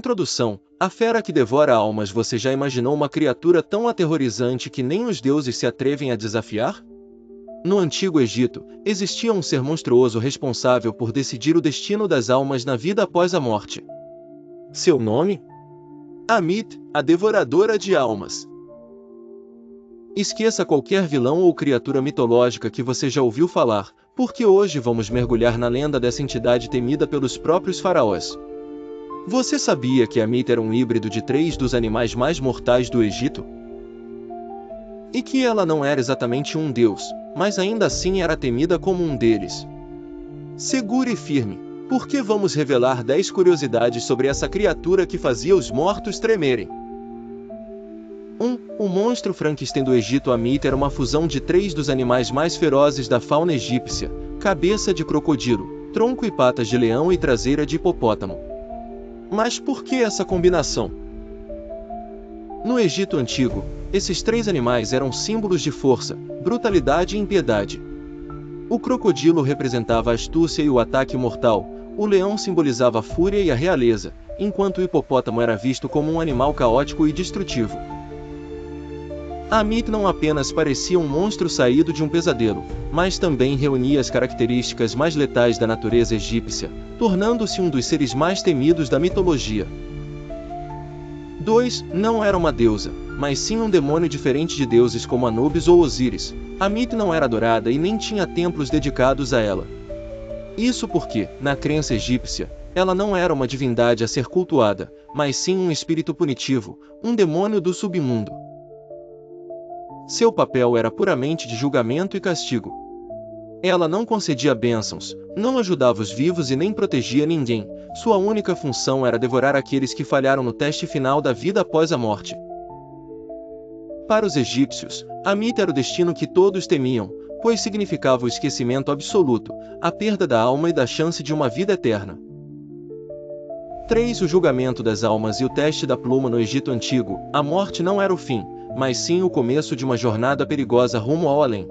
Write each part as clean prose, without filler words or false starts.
Introdução. A fera que devora almas. Você já imaginou uma criatura tão aterrorizante que nem os deuses se atrevem a desafiar? No Antigo Egito, existia um ser monstruoso responsável por decidir o destino das almas na vida após a morte. Seu nome? Amit, a devoradora de almas. Esqueça qualquer vilão ou criatura mitológica que você já ouviu falar, porque hoje vamos mergulhar na lenda dessa entidade temida pelos próprios faraós. Você sabia que Amit era um híbrido de 3 dos animais mais mortais do Egito? E que ela não era exatamente um deus, mas ainda assim era temida como um deles. Segure firme, porque vamos revelar 10 curiosidades sobre essa criatura que fazia os mortos tremerem. 1. O monstro Frankenstein do Egito. Amit era uma fusão de 3 dos animais mais ferozes da fauna egípcia: cabeça de crocodilo, tronco e patas de leão e traseira de hipopótamo. Mas por que essa combinação? No Egito Antigo, esses 3 animais eram símbolos de força, brutalidade e impiedade. O crocodilo representava a astúcia e o ataque mortal, o leão simbolizava a fúria e a realeza, enquanto o hipopótamo era visto como um animal caótico e destrutivo. Amit não apenas parecia um monstro saído de um pesadelo, mas também reunia as características mais letais da natureza egípcia, tornando-se um dos seres mais temidos da mitologia. 2. Não era uma deusa, mas sim um demônio diferente de deuses como Anubis ou Osíris. Amit não era adorada e nem tinha templos dedicados a ela. Isso porque, na crença egípcia, ela não era uma divindade a ser cultuada, mas sim um espírito punitivo, um demônio do submundo. Seu papel era puramente de julgamento e castigo. Ela não concedia bênçãos, não ajudava os vivos e nem protegia ninguém. Sua única função era devorar aqueles que falharam no teste final da vida após a morte. Para os egípcios, Amit era o destino que todos temiam, pois significava o esquecimento absoluto, a perda da alma e da chance de uma vida eterna. 3. O julgamento das almas e o teste da pluma. No Egito Antigo, a morte não era o fim, mas sim o começo de uma jornada perigosa rumo ao além.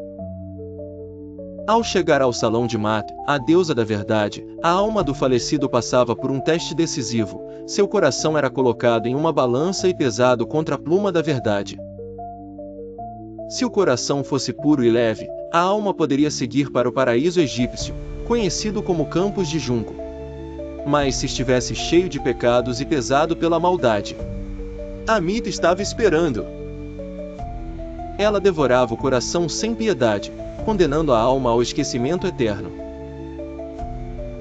Ao chegar ao salão de Maat, a deusa da verdade, a alma do falecido passava por um teste decisivo. Seu coração era colocado em uma balança e pesado contra a pluma da verdade. Se o coração fosse puro e leve, a alma poderia seguir para o paraíso egípcio, conhecido como Campos de Junco. Mas se estivesse cheio de pecados e pesado pela maldade, Amit estava esperando. Ela devorava o coração sem piedade, condenando a alma ao esquecimento eterno.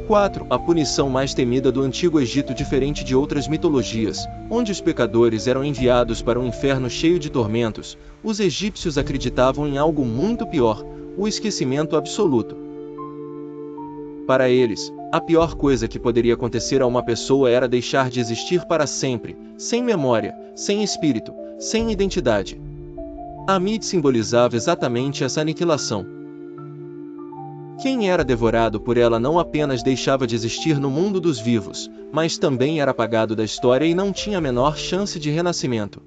4. A punição mais temida do Antigo Egito. Diferente de outras mitologias, onde os pecadores eram enviados para um inferno cheio de tormentos, os egípcios acreditavam em algo muito pior: o esquecimento absoluto. Para eles, a pior coisa que poderia acontecer a uma pessoa era deixar de existir para sempre, sem memória, sem espírito, sem identidade. Amit simbolizava exatamente essa aniquilação. Quem era devorado por ela não apenas deixava de existir no mundo dos vivos, mas também era apagado da história e não tinha a menor chance de renascimento.